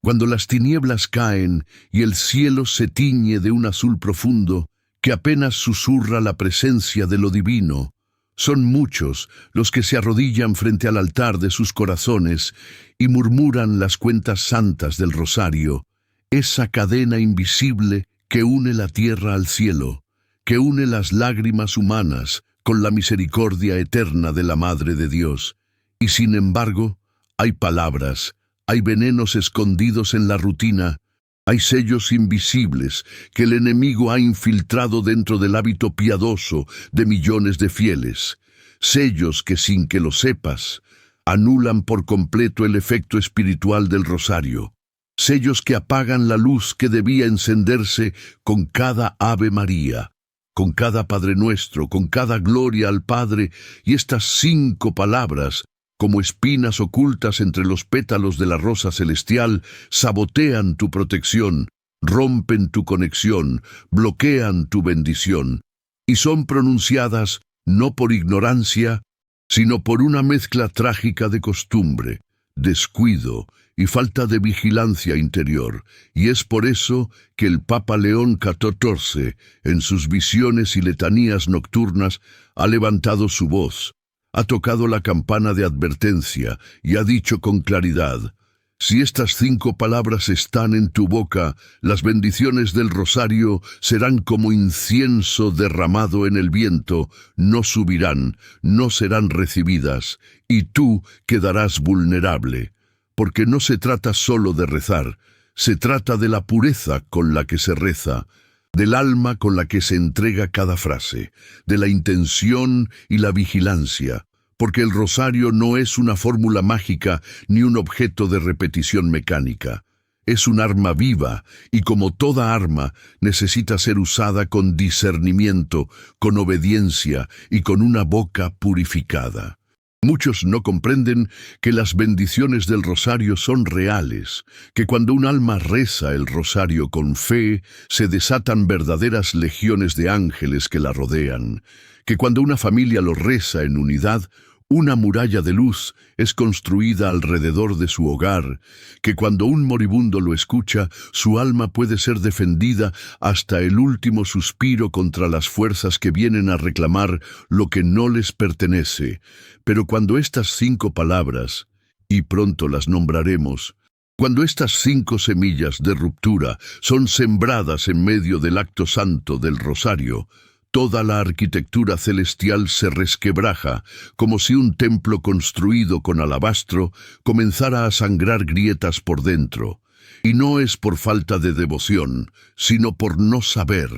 Cuando las tinieblas caen y el cielo se tiñe de un azul profundo, que apenas susurra la presencia de lo divino, son muchos los que se arrodillan frente al altar de sus corazones y murmuran las cuentas santas del rosario, esa cadena invisible que une la tierra al cielo, que une las lágrimas humanas con la misericordia eterna de la Madre de Dios. Y sin embargo, hay palabras, hay venenos escondidos en la rutina, hay sellos invisibles que el enemigo ha infiltrado dentro del hábito piadoso de millones de fieles. Sellos que, sin que lo sepas, anulan por completo el efecto espiritual del rosario. Sellos que apagan la luz que debía encenderse con cada Ave María, con cada Padre Nuestro, con cada gloria al Padre, y estas 5 palabras, como espinas ocultas entre los pétalos de la rosa celestial, sabotean tu protección, rompen tu conexión, bloquean tu bendición, y son pronunciadas no por ignorancia, sino por una mezcla trágica de costumbre, descuido y falta de vigilancia interior, y es por eso que el Papa León XIV, en sus visiones y letanías nocturnas, ha levantado su voz, ha tocado la campana de advertencia y ha dicho con claridad: si estas 5 palabras están en tu boca, las bendiciones del rosario serán como incienso derramado en el viento, no subirán, no serán recibidas, y tú quedarás vulnerable. Porque no se trata solo de rezar, se trata de la pureza con la que se reza, del alma con la que se entrega cada frase, de la intención y la vigilancia, porque el rosario no es una fórmula mágica ni un objeto de repetición mecánica. Es un arma viva y, como toda arma, necesita ser usada con discernimiento, con obediencia y con una boca purificada. Muchos no comprenden que las bendiciones del rosario son reales, que cuando un alma reza el rosario con fe, se desatan verdaderas legiones de ángeles que la rodean, que cuando una familia lo reza en unidad, una muralla de luz es construida alrededor de su hogar, que cuando un moribundo lo escucha, su alma puede ser defendida hasta el último suspiro contra las fuerzas que vienen a reclamar lo que no les pertenece. Pero cuando estas 5 palabras, y pronto las nombraremos, cuando estas 5 semillas de ruptura son sembradas en medio del acto santo del rosario, toda la arquitectura celestial se resquebraja, como si un templo construido con alabastro comenzara a sangrar grietas por dentro. Y no es por falta de devoción, sino por no saber,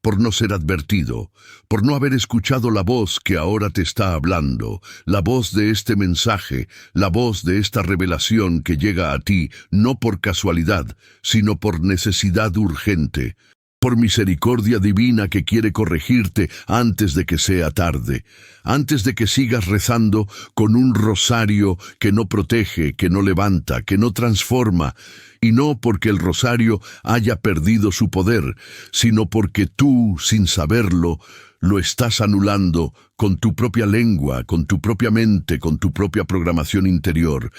por no ser advertido, por no haber escuchado la voz que ahora te está hablando, la voz de este mensaje, la voz de esta revelación que llega a ti, no por casualidad, sino por necesidad urgente, por misericordia divina que quiere corregirte antes de que sea tarde, antes de que sigas rezando con un rosario que no protege, que no levanta, que no transforma, y no porque el rosario haya perdido su poder, sino porque tú, sin saberlo, lo estás anulando con tu propia lengua, con tu propia mente, con tu propia programación interior,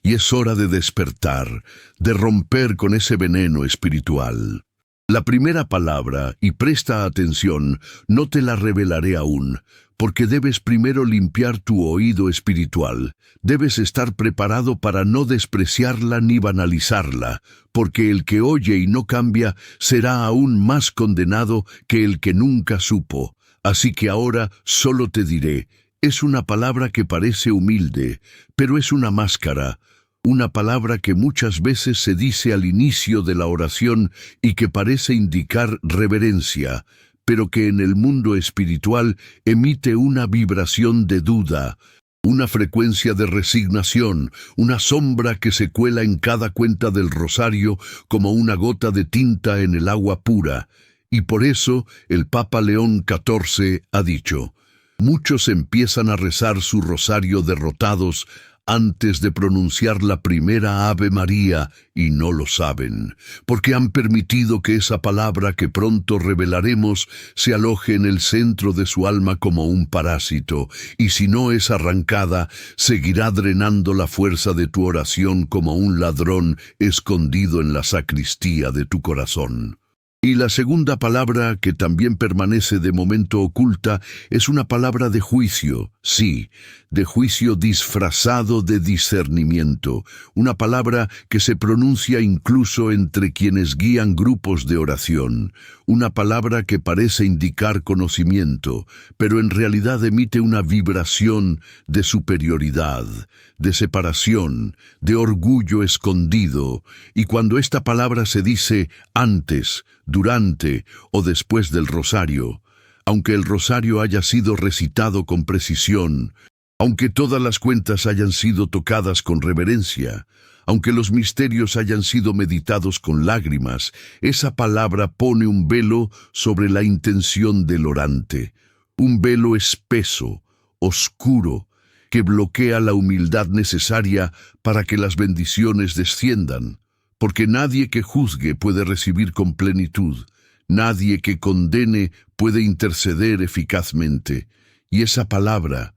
y es hora de despertar, de romper con ese veneno espiritual. La primera palabra, y presta atención, no te la revelaré aún, porque debes primero limpiar tu oído espiritual. Debes estar preparado para no despreciarla ni banalizarla, porque el que oye y no cambia será aún más condenado que el que nunca supo. Así que ahora solo te diré, es una palabra que parece humilde, pero es una máscara, una palabra que muchas veces se dice al inicio de la oración y que parece indicar reverencia, pero que en el mundo espiritual emite una vibración de duda, una frecuencia de resignación, una sombra que se cuela en cada cuenta del rosario como una gota de tinta en el agua pura. Y por eso el Papa León XIV ha dicho: muchos empiezan a rezar su rosario derrotados antes de pronunciar la primera Ave María y no lo saben, porque han permitido que esa palabra que pronto revelaremos se aloje en el centro de su alma como un parásito, y si no es arrancada, seguirá drenando la fuerza de tu oración como un ladrón escondido en la sacristía de tu corazón. Y la segunda palabra, que también permanece de momento oculta, es una palabra de juicio, sí, de juicio disfrazado de discernimiento, una palabra que se pronuncia incluso entre quienes guían grupos de oración, una palabra que parece indicar conocimiento, pero en realidad emite una vibración de superioridad, de separación, de orgullo escondido, y cuando esta palabra se dice antes, durante o después del rosario, aunque el rosario haya sido recitado con precisión, aunque todas las cuentas hayan sido tocadas con reverencia, aunque los misterios hayan sido meditados con lágrimas, esa palabra pone un velo sobre la intención del orante, un velo espeso, oscuro, que bloquea la humildad necesaria para que las bendiciones desciendan, porque nadie que juzgue puede recibir con plenitud, nadie que condene puede interceder eficazmente, y esa palabra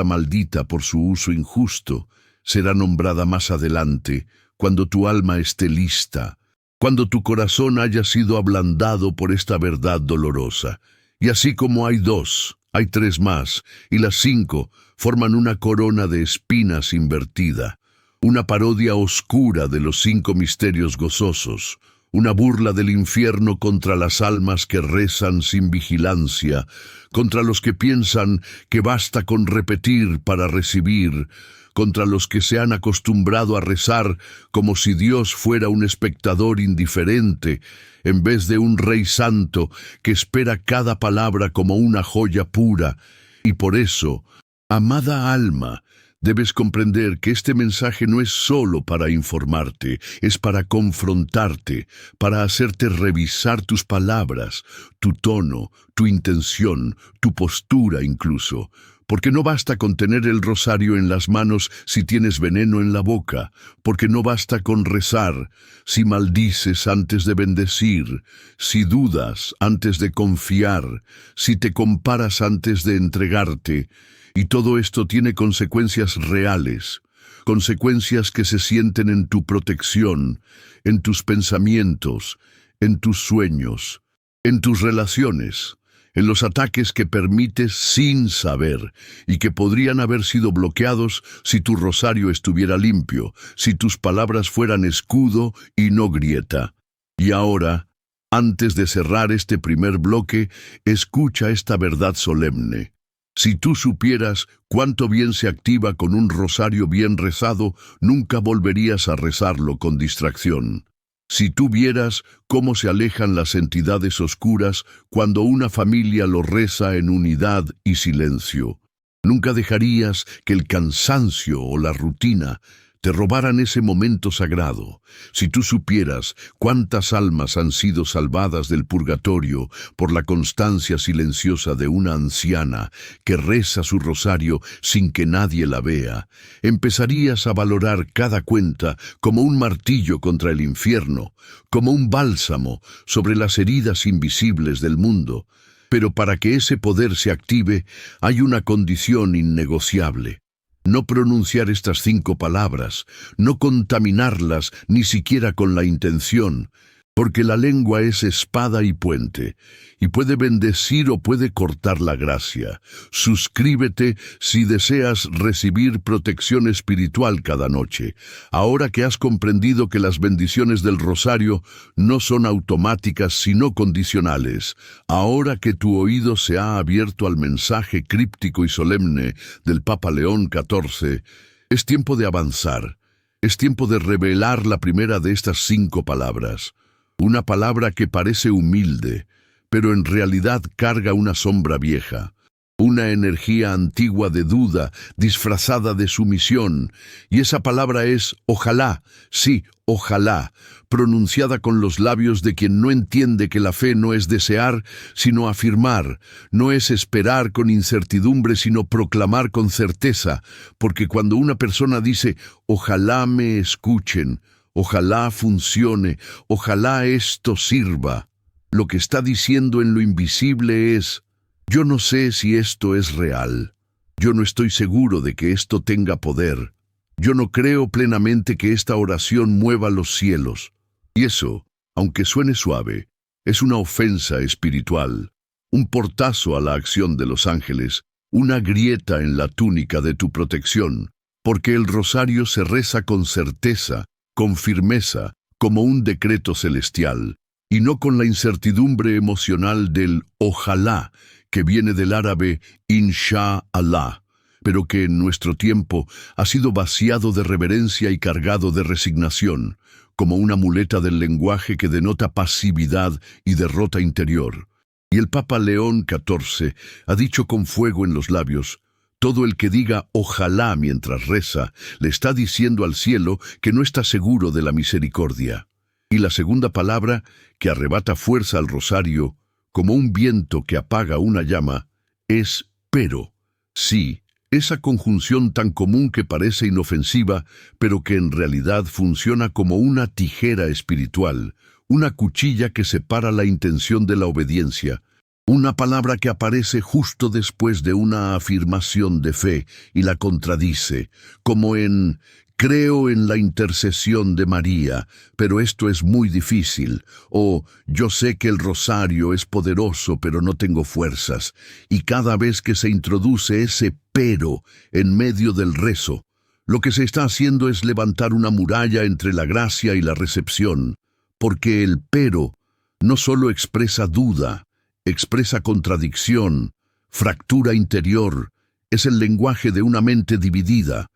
maldita por su uso injusto, será nombrada más adelante, cuando tu alma esté lista, cuando tu corazón haya sido ablandado por esta verdad dolorosa. Y así como hay dos, hay tres más, y las 5 forman una corona de espinas invertida, una parodia oscura de los 5 misterios gozosos, una burla del infierno contra las almas que rezan sin vigilancia, contra los que piensan que basta con repetir para recibir, contra los que se han acostumbrado a rezar como si Dios fuera un espectador indiferente, en vez de un Rey Santo que espera cada palabra como una joya pura. Y por eso, amada alma, debes comprender que este mensaje no es solo para informarte, es para confrontarte, para hacerte revisar tus palabras, tu tono, tu intención, tu postura incluso. Porque no basta con tener el rosario en las manos si tienes veneno en la boca, porque no basta con rezar si maldices antes de bendecir, si dudas antes de confiar, si te comparas antes de entregarte. Y todo esto tiene consecuencias reales, consecuencias que se sienten en tu protección, en tus pensamientos, en tus sueños, en tus relaciones, en los ataques que permites sin saber y que podrían haber sido bloqueados si tu rosario estuviera limpio, si tus palabras fueran escudo y no grieta. Y ahora, antes de cerrar este primer bloque, escucha esta verdad solemne. Si tú supieras cuánto bien se activa con un rosario bien rezado, nunca volverías a rezarlo con distracción. Si tú vieras cómo se alejan las entidades oscuras cuando una familia lo reza en unidad y silencio, nunca dejarías que el cansancio o la rutina te robaran ese momento sagrado. Si tú supieras cuántas almas han sido salvadas del purgatorio por la constancia silenciosa de una anciana que reza su rosario sin que nadie la vea, empezarías a valorar cada cuenta como un martillo contra el infierno, como un bálsamo sobre las heridas invisibles del mundo. Pero para que ese poder se active, hay una condición innegociable. No pronunciar estas 5 palabras, no contaminarlas ni siquiera con la intención, porque la lengua es espada y puente, y puede bendecir o puede cortar la gracia. Suscríbete si deseas recibir protección espiritual cada noche, ahora que has comprendido que las bendiciones del rosario no son automáticas sino condicionales, ahora que tu oído se ha abierto al mensaje críptico y solemne del Papa León XIV, es tiempo de avanzar, es tiempo de revelar la primera de estas 5 palabras. Una palabra que parece humilde, pero en realidad carga una sombra vieja. una energía antigua de duda, disfrazada de sumisión, y esa palabra es ojalá, sí, ojalá, pronunciada con los labios de quien no entiende que la fe no es desear, sino afirmar, no es esperar con incertidumbre, sino proclamar con certeza, porque cuando una persona dice, ojalá me escuchen, ojalá funcione, ojalá esto sirva, lo que está diciendo en lo invisible es, yo no sé si esto es real. Yo no estoy seguro de que esto tenga poder. Yo no creo plenamente que esta oración mueva los cielos. Y eso, aunque suene suave, es una ofensa espiritual, un portazo a la acción de los ángeles, una grieta en la túnica de tu protección, porque el rosario se reza con certeza, con firmeza, como un decreto celestial, y no con la incertidumbre emocional del ojalá, que viene del árabe insha-Allah, pero que en nuestro tiempo ha sido vaciado de reverencia y cargado de resignación, como una muleta del lenguaje que denota pasividad y derrota interior. Y el Papa León XIV ha dicho con fuego en los labios, todo el que diga ojalá mientras reza, le está diciendo al cielo que no está seguro de la misericordia. Y la segunda palabra, que arrebata fuerza al rosario, como un viento que apaga una llama, es pero. Sí, esa conjunción tan común que parece inofensiva, pero que en realidad funciona como una tijera espiritual, una cuchilla que separa la intención de la obediencia, una palabra que aparece justo después de una afirmación de fe y la contradice, como en creo en la intercesión de María, pero esto es muy difícil, o yo sé que el rosario es poderoso, pero no tengo fuerzas, y cada vez que se introduce ese pero en medio del rezo, lo que se está haciendo es levantar una muralla entre la gracia y la recepción, porque el pero no solo expresa duda, expresa contradicción, fractura interior, es el lenguaje de una mente dividida,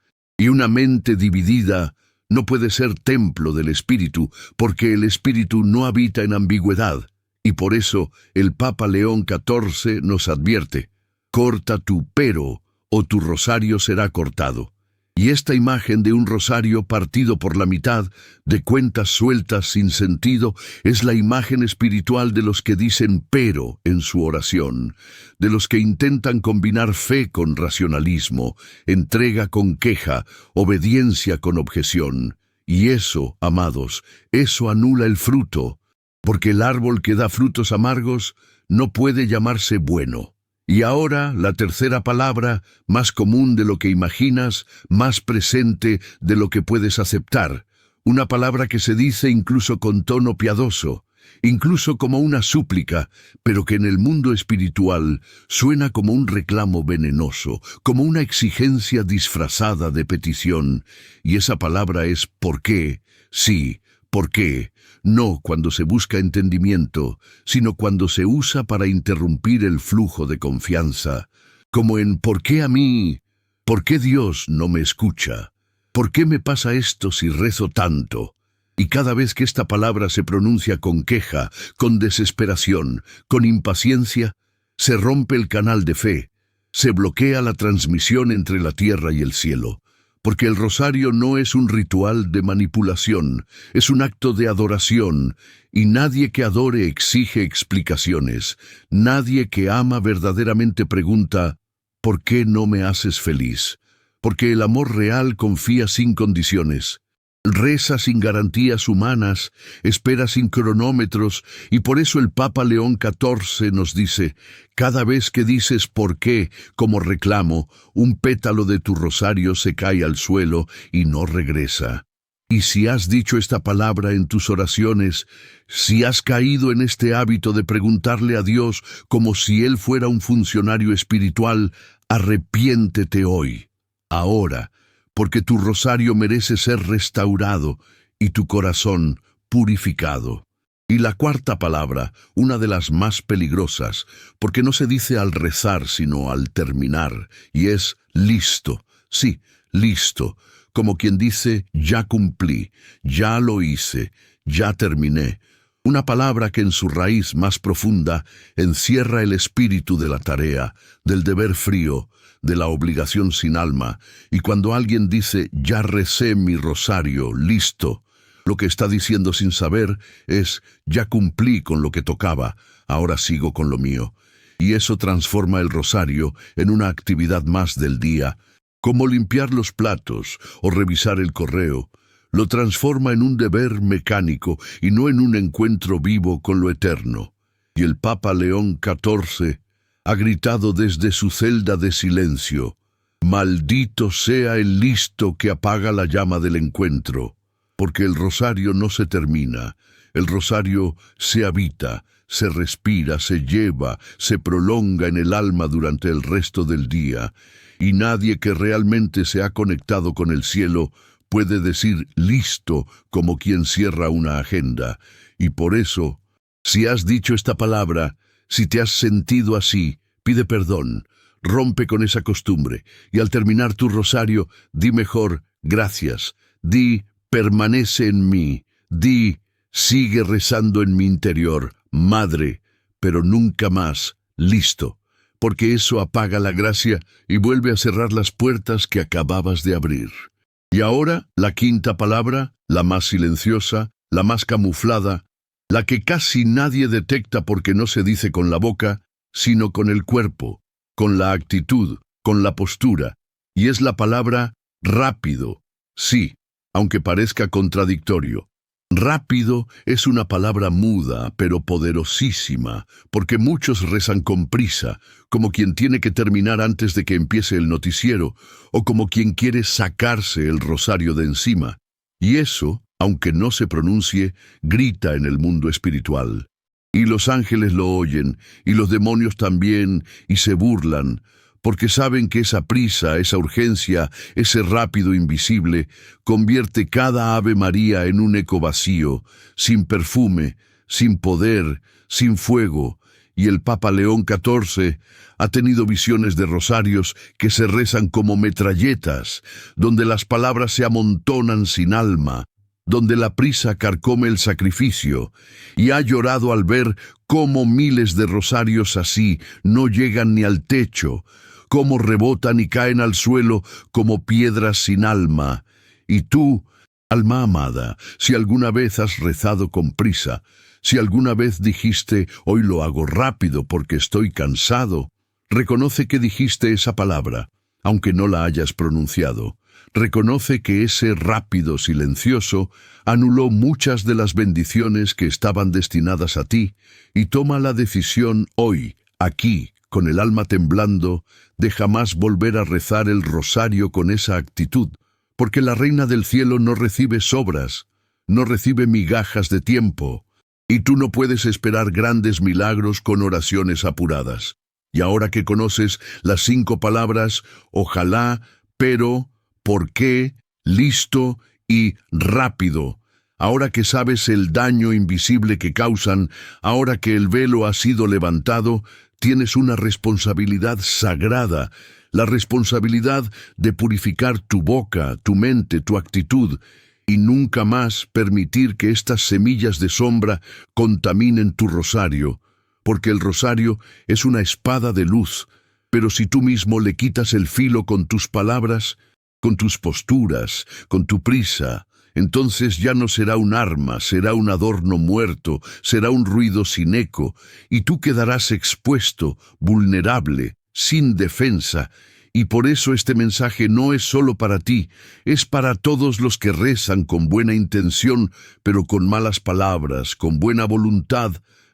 y una mente dividida no puede ser templo del Espíritu, porque el Espíritu no habita en ambigüedad, y por eso el Papa León XIV nos advierte, corta tu pero, o tu rosario será cortado. Y esta imagen de un rosario partido por la mitad, de cuentas sueltas sin sentido, es la imagen espiritual de los que dicen pero en su oración, de los que intentan combinar fe con racionalismo, entrega con queja, obediencia con objeción. Y eso, amados, eso anula el fruto, porque el árbol que da frutos amargos no puede llamarse bueno. Y ahora, la tercera palabra, más común de lo que imaginas, más presente de lo que puedes aceptar. Una palabra que se dice incluso con tono piadoso, incluso como una súplica, pero que en el mundo espiritual suena como un reclamo venenoso, como una exigencia disfrazada de petición. Y esa palabra es ¿por qué? Sí, ¿por qué? No cuando se busca entendimiento, sino cuando se usa para interrumpir el flujo de confianza, como en ¿por qué a mí? ¿Por qué Dios no me escucha? ¿Por qué me pasa esto si rezo tanto? Y cada vez que esta palabra se pronuncia con queja, con desesperación, con impaciencia, se rompe el canal de fe, se bloquea la transmisión entre la tierra y el cielo. Porque el rosario no es un ritual de manipulación, es un acto de adoración, y nadie que adore exige explicaciones, nadie que ama verdaderamente pregunta, ¿por qué no me haces feliz? Porque el amor real confía sin condiciones, reza sin garantías humanas, espera sin cronómetros, y por eso el Papa León XIV nos dice, cada vez que dices ¿por qué? Como reclamo, un pétalo de tu rosario se cae al suelo y no regresa. Y si has dicho esta palabra en tus oraciones, si has caído en este hábito de preguntarle a Dios como si Él fuera un funcionario espiritual, arrepiéntete hoy, ahora, porque tu rosario merece ser restaurado y tu corazón purificado. Y la cuarta palabra, una de las más peligrosas, porque no se dice al rezar sino al terminar, y es listo, sí, listo, como quien dice ya cumplí, ya lo hice, ya terminé. Una palabra que en su raíz más profunda encierra el espíritu de la tarea, del deber frío, de la obligación sin alma. Y cuando alguien dice, ya recé mi rosario, listo, lo que está diciendo sin saber es, ya cumplí con lo que tocaba, ahora sigo con lo mío. Y eso transforma el rosario en una actividad más del día, como limpiar los platos o revisar el correo. Lo transforma en un deber mecánico y no en un encuentro vivo con lo eterno. Y el Papa León XIV ha gritado desde su celda de silencio, «Maldito sea el listo que apaga la llama del encuentro», porque el rosario no se termina, el rosario se habita, se respira, se lleva, se prolonga en el alma durante el resto del día, y nadie que realmente se ha conectado con el cielo puede decir listo como quien cierra una agenda. Y por eso, si has dicho esta palabra, si te has sentido así, pide perdón, rompe con esa costumbre, y al terminar tu rosario, di mejor gracias, di permanece en mí, di sigue rezando en mi interior, madre, pero nunca más, listo, porque eso apaga la gracia y vuelve a cerrar las puertas que acababas de abrir. Y ahora, la quinta palabra, la más silenciosa, la más camuflada, la que casi nadie detecta porque no se dice con la boca, sino con el cuerpo, con la actitud, con la postura, y es la palabra rápido. Sí, aunque parezca contradictorio. Rápido es una palabra muda, pero poderosísima, porque muchos rezan con prisa, como quien tiene que terminar antes de que empiece el noticiero, o como quien quiere sacarse el rosario de encima. Y eso, aunque no se pronuncie, grita en el mundo espiritual. Y los ángeles lo oyen, y los demonios también, y se burlan, porque saben que esa prisa, esa urgencia, ese rápido invisible, convierte cada Ave María en un eco vacío, sin perfume, sin poder, sin fuego. Y el Papa León XIV ha tenido visiones de rosarios que se rezan como metralletas, donde las palabras se amontonan sin alma, donde la prisa carcome el sacrificio, y ha llorado al ver cómo miles de rosarios así no llegan ni al techo, cómo rebotan y caen al suelo como piedras sin alma. Y tú, alma amada, si alguna vez has rezado con prisa, si alguna vez dijiste, hoy lo hago rápido porque estoy cansado, reconoce que dijiste esa palabra, aunque no la hayas pronunciado. Reconoce que ese rápido silencioso anuló muchas de las bendiciones que estaban destinadas a ti, y toma la decisión hoy, aquí, con el alma temblando, de jamás volver a rezar el rosario con esa actitud, porque la Reina del Cielo no recibe sobras, no recibe migajas de tiempo, y tú no puedes esperar grandes milagros con oraciones apuradas. Y ahora que conoces las 5 palabras, ojalá, pero, por qué, listo y rápido, ahora que sabes el daño invisible que causan, ahora que el velo ha sido levantado, tienes una responsabilidad sagrada, la responsabilidad de purificar tu boca, tu mente, tu actitud, y nunca más permitir que estas semillas de sombra contaminen tu rosario, porque el rosario es una espada de luz, pero si tú mismo le quitas el filo con tus palabras, con tus posturas, con tu prisa, entonces ya no será un arma, será un adorno muerto, será un ruido sin eco, y tú quedarás expuesto, vulnerable, sin defensa. Y por eso este mensaje no es solo para ti, es para todos los que rezan con buena intención, pero con malas palabras, con buena voluntad,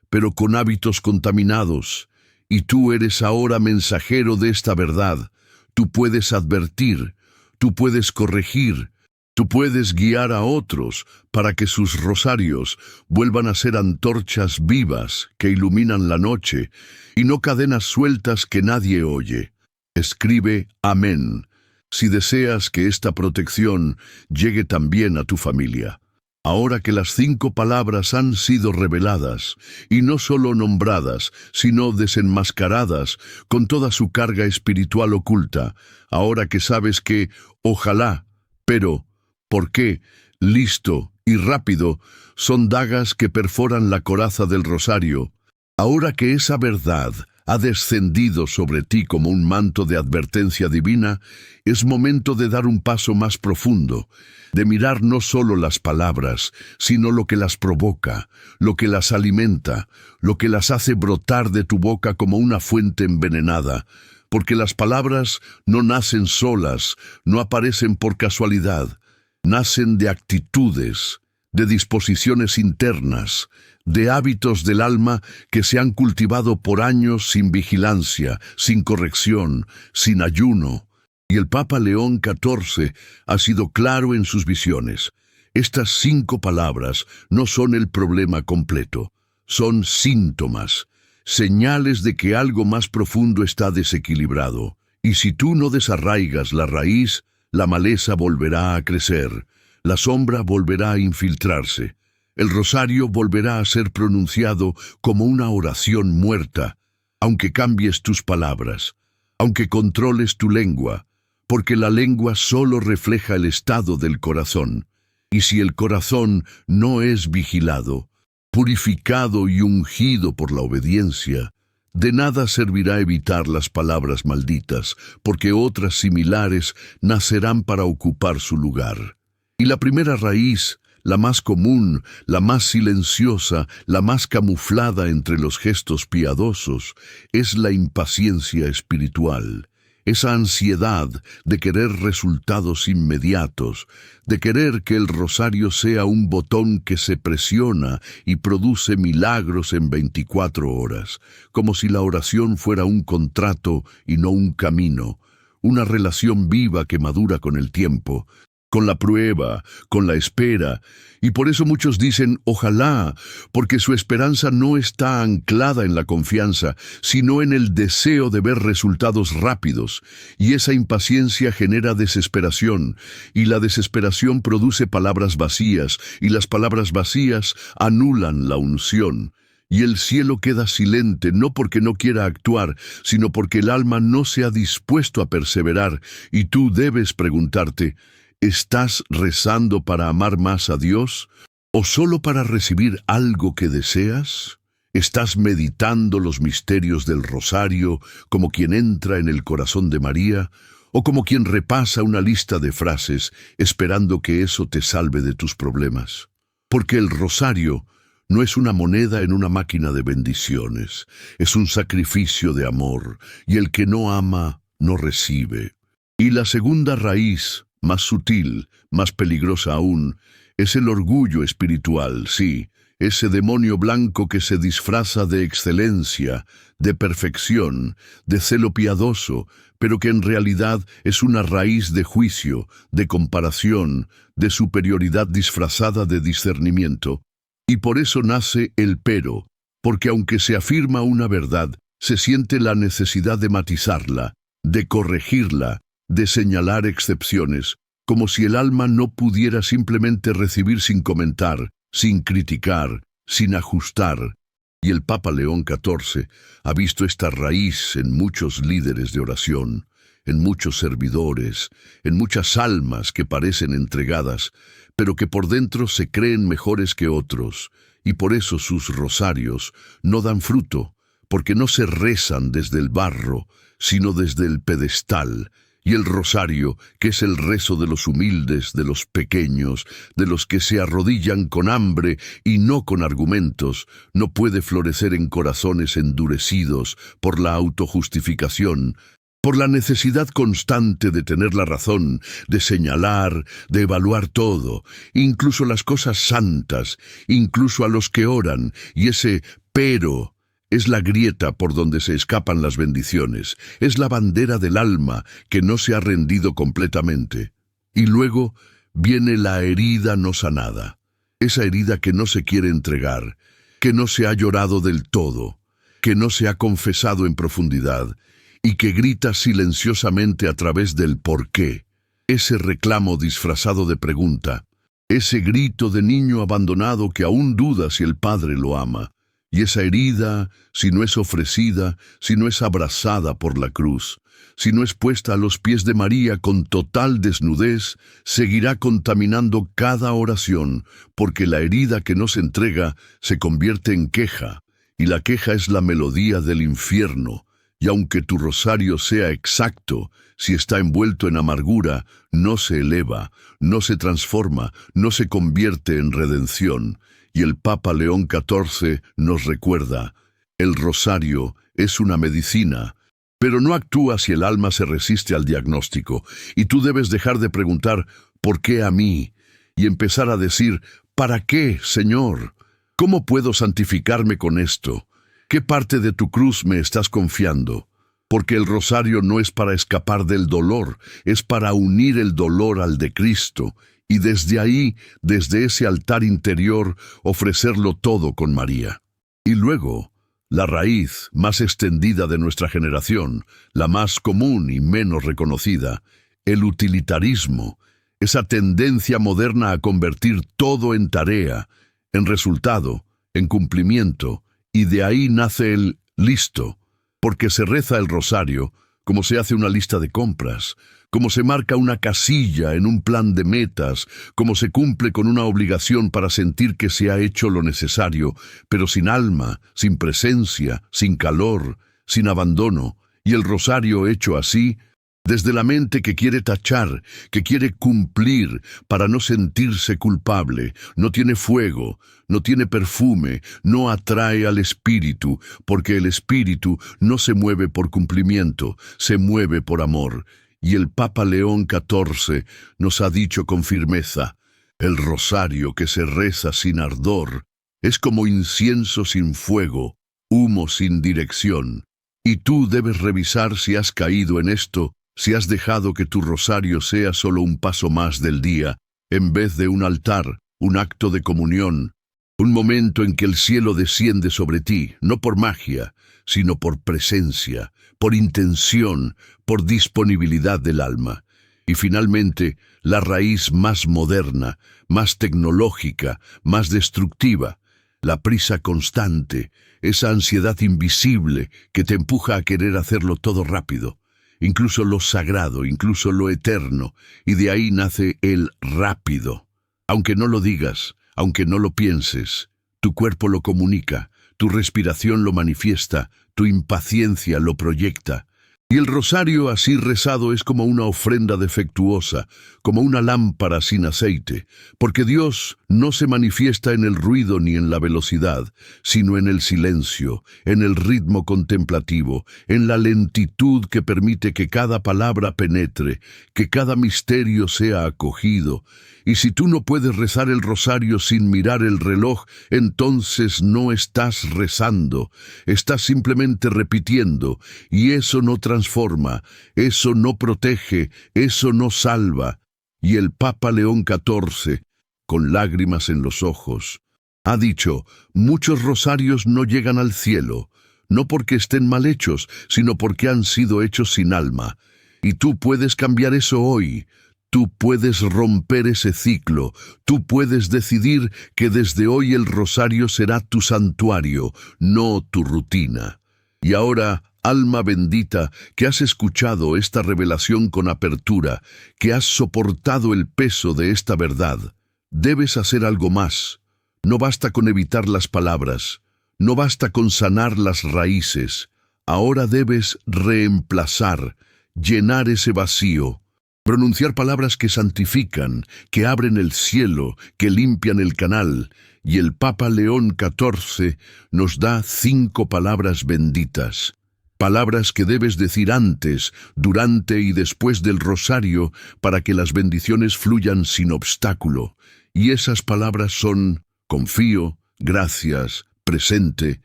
pero con hábitos contaminados. Y tú eres ahora mensajero de esta verdad. Tú puedes advertir, tú puedes corregir, tú puedes guiar a otros para que sus rosarios vuelvan a ser antorchas vivas que iluminan la noche y no cadenas sueltas que nadie oye. Escribe amén si deseas que esta protección llegue también a tu familia. Ahora que las 5 palabras han sido reveladas, y no solo nombradas, sino desenmascaradas con toda su carga espiritual oculta, ahora que sabes que, ojalá, pero, ¿por qué? listo y rápido son dagas que perforan la coraza del rosario. Ahora que esa verdad ha descendido sobre ti como un manto de advertencia divina, es momento de dar un paso más profundo, de mirar no solo las palabras, sino lo que las provoca, lo que las alimenta, lo que las hace brotar de tu boca como una fuente envenenada, porque las palabras no nacen solas, no aparecen por casualidad, nacen de actitudes, de disposiciones internas, de hábitos del alma que se han cultivado por años sin vigilancia, sin corrección, sin ayuno. Y el Papa León XIV ha sido claro en sus visiones. Estas 5 palabras no son el problema completo, son síntomas, señales de que algo más profundo está desequilibrado. Y si tú no desarraigas la raíz, la maleza volverá a crecer, la sombra volverá a infiltrarse. El rosario volverá a ser pronunciado como una oración muerta, aunque cambies tus palabras, aunque controles tu lengua, porque la lengua solo refleja el estado del corazón. Y si el corazón no es vigilado, purificado y ungido por la obediencia, de nada servirá evitar las palabras malditas, porque otras similares nacerán para ocupar su lugar. Y la primera raíz, la más común, la más silenciosa, la más camuflada entre los gestos piadosos, es la impaciencia espiritual, esa ansiedad de querer resultados inmediatos, de querer que el rosario sea un botón que se presiona y produce milagros en 24 horas, como si la oración fuera un contrato y no un camino, una relación viva que madura con el tiempo, con la prueba, con la espera, y por eso muchos dicen ojalá, porque su esperanza no está anclada en la confianza, sino en el deseo de ver resultados rápidos, y esa impaciencia genera desesperación, y la desesperación produce palabras vacías, y las palabras vacías anulan la unción. Y el cielo queda silente, no porque no quiera actuar, sino porque el alma no se ha dispuesto a perseverar, y tú debes preguntarte, ¿estás rezando para amar más a Dios o solo para recibir algo que deseas? ¿Estás meditando los misterios del rosario como quien entra en el corazón de María o como quien repasa una lista de frases esperando que eso te salve de tus problemas? Porque el rosario no es una moneda en una máquina de bendiciones, es un sacrificio de amor, y el que no ama no recibe. Y la segunda raíz, más sutil, más peligrosa aún, es el orgullo espiritual, sí, ese demonio blanco que se disfraza de excelencia, de perfección, de celo piadoso, pero que en realidad es una raíz de juicio, de comparación, de superioridad disfrazada de discernimiento. Y por eso nace el pero, porque aunque se afirma una verdad, se siente la necesidad de matizarla, de corregirla, de señalar excepciones, como si el alma no pudiera simplemente recibir sin comentar, sin criticar, sin ajustar. Y el Papa León XIV ha visto esta raíz en muchos líderes de oración, en muchos servidores, en muchas almas que parecen entregadas, pero que por dentro se creen mejores que otros, y por eso sus rosarios no dan fruto, porque no se rezan desde el barro, sino desde el pedestal. Y el rosario, que es el rezo de los humildes, de los pequeños, de los que se arrodillan con hambre y no con argumentos, no puede florecer en corazones endurecidos por la autojustificación, por la necesidad constante de tener la razón, de señalar, de evaluar todo, incluso las cosas santas, incluso a los que oran, y ese pero es la grieta por donde se escapan las bendiciones, es la bandera del alma que no se ha rendido completamente. Y luego viene la herida no sanada, esa herida que no se quiere entregar, que no se ha llorado del todo, que no se ha confesado en profundidad, y que grita silenciosamente a través del por qué, ese reclamo disfrazado de pregunta, ese grito de niño abandonado que aún duda si el padre lo ama. Y esa herida, si no es ofrecida, si no es abrazada por la cruz, si no es puesta a los pies de María con total desnudez, seguirá contaminando cada oración, porque la herida que nos entrega se convierte en queja, y la queja es la melodía del infierno. Y aunque tu rosario sea exacto, si está envuelto en amargura, no se eleva, no se transforma, no se convierte en redención. Y el Papa León XIV nos recuerda: el rosario es una medicina, pero no actúa si el alma se resiste al diagnóstico, y tú debes dejar de preguntar ¿por qué a mí? Y empezar a decir ¿para qué, Señor? ¿Cómo puedo santificarme con esto? ¿Qué parte de tu cruz me estás confiando? Porque el rosario no es para escapar del dolor, es para unir el dolor al de Cristo, y desde ahí, desde ese altar interior, ofrecerlo todo con María. Y luego, la raíz más extendida de nuestra generación, la más común y menos reconocida, el utilitarismo, esa tendencia moderna a convertir todo en tarea, en resultado, en cumplimiento, y de ahí nace el listo, porque se reza el rosario como se hace una lista de compras, como se marca una casilla en un plan de metas, como se cumple con una obligación para sentir que se ha hecho lo necesario, pero sin alma, sin presencia, sin calor, sin abandono. Y el rosario hecho así, desde la mente que quiere tachar, que quiere cumplir para no sentirse culpable, no tiene fuego, no tiene perfume, no atrae al espíritu, porque el espíritu no se mueve por cumplimiento, se mueve por amor. Y el Papa León XIV nos ha dicho con firmeza: el rosario que se reza sin ardor es como incienso sin fuego, humo sin dirección. Y tú debes revisar si has caído en esto, si has dejado que tu rosario sea solo un paso más del día, en vez de un altar, un acto de comunión, un momento en que el cielo desciende sobre ti, no por magia, sino por presencia, por intención, por disponibilidad del alma. Y finalmente, la raíz más moderna, más tecnológica, más destructiva, la prisa constante, esa ansiedad invisible que te empuja a querer hacerlo todo rápido, incluso lo sagrado, incluso lo eterno, y de ahí nace el rápido. Aunque no lo digas, aunque no lo pienses, tu cuerpo lo comunica, tu respiración lo manifiesta, tu impaciencia lo proyecta. Y el rosario así rezado es como una ofrenda defectuosa, como una lámpara sin aceite, porque Dios no se manifiesta en el ruido ni en la velocidad, sino en el silencio, en el ritmo contemplativo, en la lentitud que permite que cada palabra penetre, que cada misterio sea acogido. Y si tú no puedes rezar el rosario sin mirar el reloj, entonces no estás rezando, estás simplemente repitiendo, y eso no transforma, eso no protege, eso no salva. Y el Papa León XIV, con lágrimas en los ojos, ha dicho: muchos rosarios no llegan al cielo, no porque estén mal hechos, sino porque han sido hechos sin alma. Y tú puedes cambiar eso hoy. Tú puedes romper ese ciclo, tú puedes decidir que desde hoy el rosario será tu santuario, no tu rutina. Y ahora, alma bendita, que has escuchado esta revelación con apertura, que has soportado el peso de esta verdad, debes hacer algo más. No basta con evitar las palabras, no basta con sanar las raíces. Ahora debes reemplazar, llenar ese vacío, pronunciar palabras que santifican, que abren el cielo, que limpian el canal. Y el Papa León XIV nos da 5 palabras benditas. Palabras que debes decir antes, durante y después del rosario para que las bendiciones fluyan sin obstáculo. Y esas palabras son: confío, gracias, presente,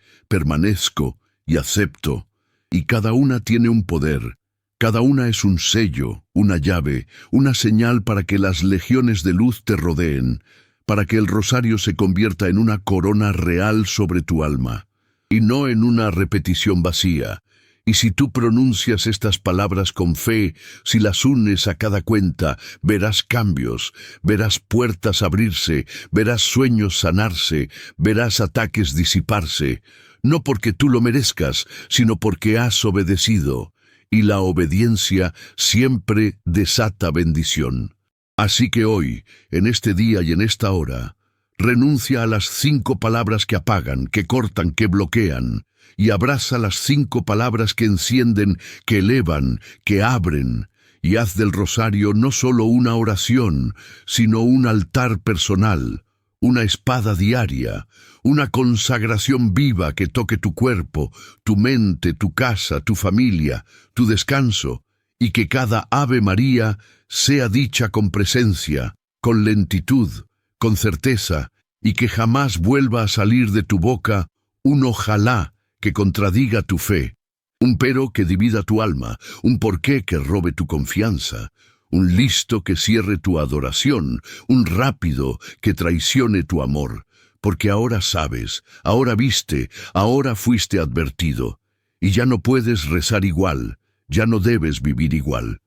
permanezco y acepto. Y cada una tiene un poder. Cada una es un sello, una llave, una señal para que las legiones de luz te rodeen, para que el rosario se convierta en una corona real sobre tu alma, y no en una repetición vacía. Y si tú pronuncias estas palabras con fe, si las unes a cada cuenta, verás cambios, verás puertas abrirse, verás sueños sanarse, verás ataques disiparse, no porque tú lo merezcas, sino porque has obedecido. y la obediencia siempre desata bendición. Así que hoy, en este día y en esta hora, renuncia a las 5 palabras que apagan, que cortan, que bloquean, y abraza las 5 palabras que encienden, que elevan, que abren, y haz del rosario no solo una oración, sino un altar personal, una espada diaria, una consagración viva que toque tu cuerpo, tu mente, tu casa, tu familia, tu descanso, y que cada Ave María sea dicha con presencia, con lentitud, con certeza, y que jamás vuelva a salir de tu boca un ojalá que contradiga tu fe, un pero que divida tu alma, un porqué que robe tu confianza, un listo que cierre tu adoración, un rápido que traicione tu amor, porque ahora sabes, ahora viste, ahora fuiste advertido, y ya no puedes rezar igual, ya no debes vivir igual.